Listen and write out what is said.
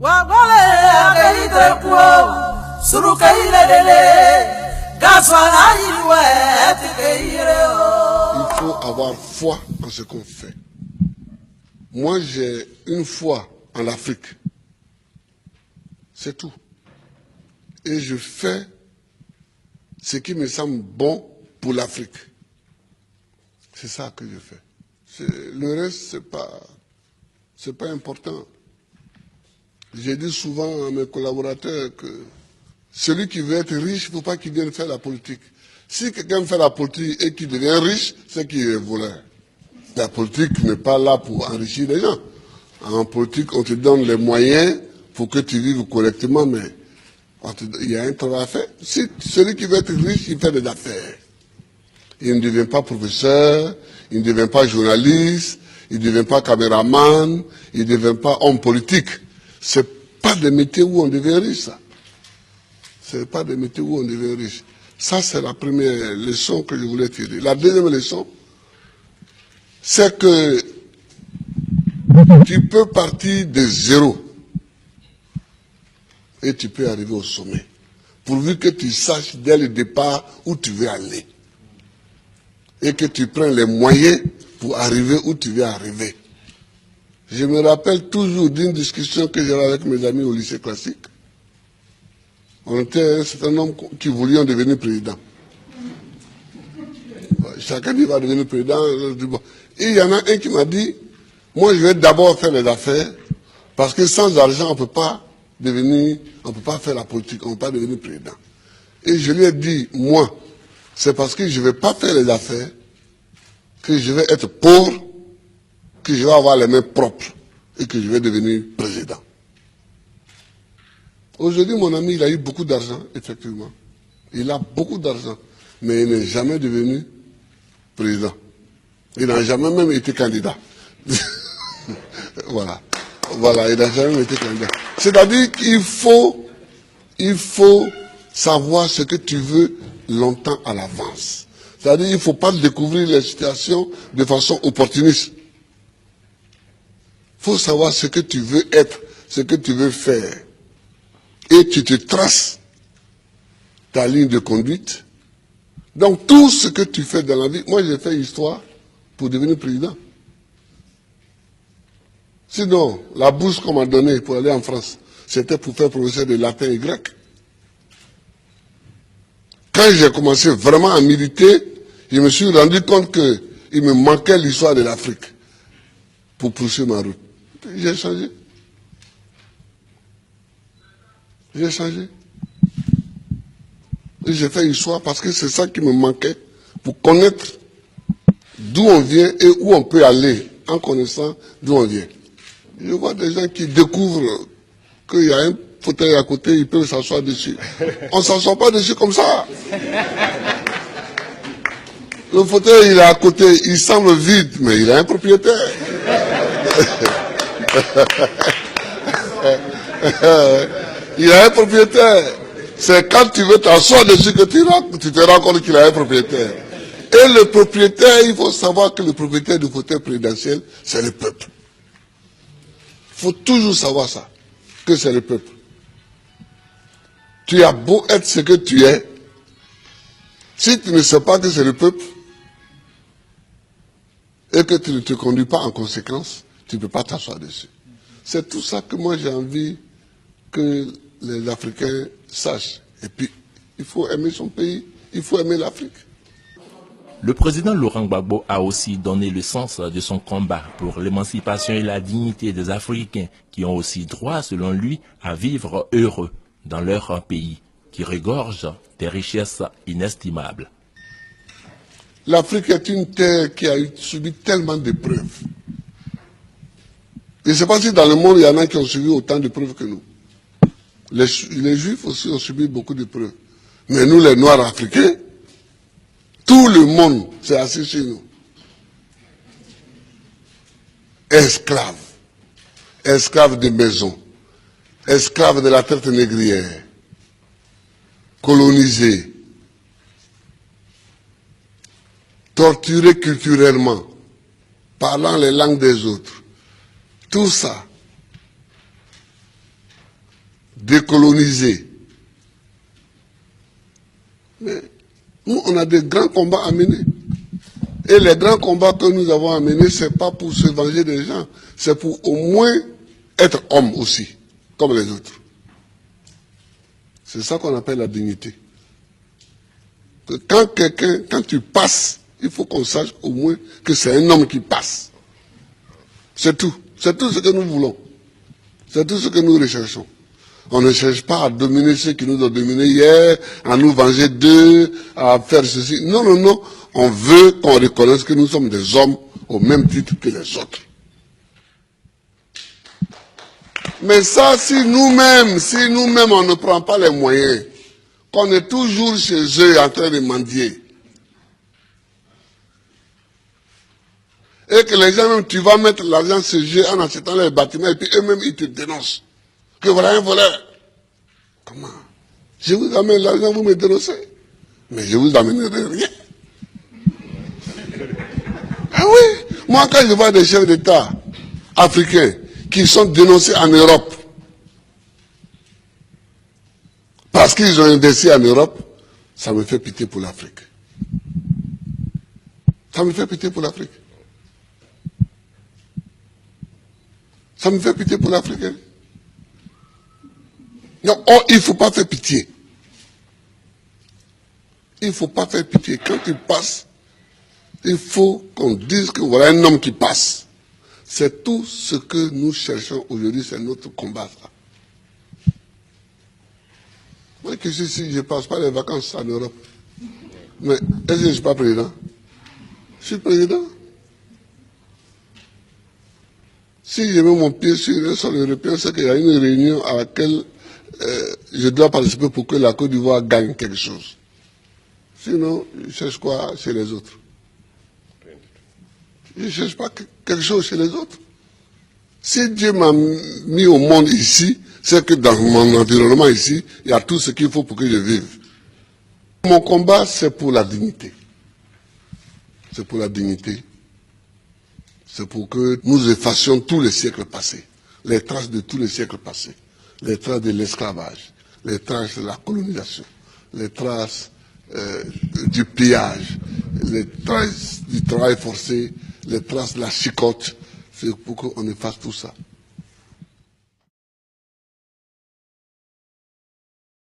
faut avoir foi en ce qu'on fait. Moi, j'ai une foi en l'Afrique. C'est tout. Et je fais ce qui me semble bon pour l'Afrique. C'est ça que je fais. Le reste, c'est pas important. J'ai dit souvent à mes collaborateurs que celui qui veut être riche, il ne faut pas qu'il vienne faire la politique. Si quelqu'un fait la politique et qu'il devient riche, c'est qu'il est voleur. La politique n'est pas là pour enrichir les gens. En politique, on te donne les moyens pour que tu vives correctement, mais il y a un travail à faire. Si celui qui veut être riche, il fait des affaires. Il ne devient pas professeur, il ne devient pas journaliste, il ne devient pas caméraman, il ne devient pas homme politique. C'est pas des métiers où on devient riche, ça. C'est pas des métiers où on devient riche. Ça, c'est la première leçon que je voulais tirer. La deuxième leçon, c'est que tu peux partir de zéro et tu peux arriver au sommet. Pourvu que tu saches dès le départ où tu veux aller. Et que tu prennes les moyens pour arriver où tu veux arriver. Je me rappelle toujours d'une discussion que j'avais avec mes amis au lycée classique. On était un certain nombre qui voulions devenir président. Chacun dit va devenir président. Et il y en a un qui m'a dit, moi je vais d'abord faire les affaires, parce que sans argent on ne peut pas faire la politique, on ne peut pas devenir président. Et je lui ai dit, moi, c'est parce que je ne vais pas faire les affaires, que je vais être pauvre, que je vais avoir les mains propres et que je vais devenir président. Aujourd'hui, mon ami, il a eu beaucoup d'argent, effectivement. Il a beaucoup d'argent, mais il n'est jamais devenu président. Il n'a jamais même été candidat. Voilà, il n'a jamais été candidat. C'est-à-dire qu'il faut savoir ce que tu veux longtemps à l'avance. C'est-à-dire qu'il ne faut pas découvrir les situations de façon opportuniste. Il faut savoir ce que tu veux être, ce que tu veux faire. Et tu te traces ta ligne de conduite. Donc tout ce que tu fais dans la vie, moi j'ai fait histoire pour devenir président. Sinon, la bourse qu'on m'a donnée pour aller en France, c'était pour faire professeur de latin et grec. Quand j'ai commencé vraiment à militer, je me suis rendu compte qu'il me manquait l'histoire de l'Afrique pour poursuivre ma route. J'ai changé. J'ai changé. Et j'ai fait histoire parce que c'est ça qui me manquait pour connaître d'où on vient et où on peut aller en connaissant d'où on vient. Je vois des gens qui découvrent qu'il y a un fauteuil à côté, ils peuvent s'asseoir dessus. On ne s'assoit pas dessus comme ça. Le fauteuil, il est à côté, il semble vide, mais il a un propriétaire. Il a un propriétaire. C'est quand tu veux t'asseoir dessus que tu te rends compte qu'il a un propriétaire. Et le propriétaire, il faut savoir que le propriétaire du fauteuil présidentiel, c'est le peuple. Il faut toujours savoir ça, que c'est le peuple. Tu as beau être ce que tu es, si tu ne sais pas que c'est le peuple, et que tu ne te conduis pas en conséquence, tu ne peux pas t'asseoir dessus. C'est tout ça que moi j'ai envie que les Africains sachent. Et puis, il faut aimer son pays, il faut aimer l'Afrique. Le président Laurent Gbagbo a aussi donné le sens de son combat pour l'émancipation et la dignité des Africains qui ont aussi droit, selon lui, à vivre heureux dans leur pays, qui regorge des richesses inestimables. L'Afrique est une terre qui a subi tellement d'épreuves. Je ne sais pas si dans le monde, il y en a qui ont subi autant d'épreuves que nous. Les Juifs aussi ont subi beaucoup d'épreuves. Mais nous, les Noirs africains, tout le monde s'est assis sur nous. Esclaves. Esclaves de maison. Esclaves de la traite négrière. Colonisés. Torturés culturellement. Parlant les langues des autres. Tout ça. décoloniser. Mais nous, on a des grands combats à mener. Et les grands combats que nous avons à mener, ce n'est pas pour se venger des gens, c'est pour au moins être homme aussi, comme les autres. C'est ça qu'on appelle la dignité. Que quand tu passes, il faut qu'on sache au moins que c'est un homme qui passe. C'est tout. C'est tout ce que nous voulons. C'est tout ce que nous recherchons. On ne cherche pas à dominer ceux qui nous ont dominés hier, à nous venger d'eux, à faire ceci. Non, non, non. On veut qu'on reconnaisse que nous sommes des hommes au même titre que les autres. Mais ça, si nous-mêmes, on ne prend pas les moyens, qu'on est toujours chez eux en train de mendier, et que les gens, même, tu vas mettre l'argent chez eux en achetant les bâtiments, et puis eux-mêmes, ils te dénoncent. Que voilà un voleur. Comment? Je vous amène l'argent, vous me dénoncez. Mais je vous amènerai rien. Ah oui, moi quand je vois des chefs d'État africains qui sont dénoncés en Europe parce qu'ils ont investi en Europe, ça me fait pitié pour l'Afrique. Ça me fait pitié pour l'Afrique. Ça me fait pitié pour l'Afrique. Hein? Non, oh, il ne faut pas faire pitié. Il ne faut pas faire pitié. Quand tu passes, il faut qu'on dise que voilà un homme qui passe. C'est tout ce que nous cherchons aujourd'hui, c'est notre combat. Ça. Moi qui suis ici, je ne passe pas les vacances en Europe. Mais est-ce que je ne suis pas président? Je suis président. Si je mets mon pied sur un sol européen, c'est qu'il y a une réunion à laquelle je dois participer pour que la Côte d'Ivoire gagne quelque chose. Sinon, je cherche quoi chez les autres? Je ne cherche pas quelque chose chez les autres. Si Dieu m'a mis au monde ici, c'est que dans mon environnement ici, il y a tout ce qu'il faut pour que je vive. Mon combat, c'est pour la dignité. C'est pour la dignité. C'est pour que nous effacions tous les siècles passés, les traces de tous les siècles passés, les traces de l'esclavage, les traces de la colonisation, les traces du pillage, les traces du travail forcé, les traces de la chicote. C'est pour qu'on efface tout ça.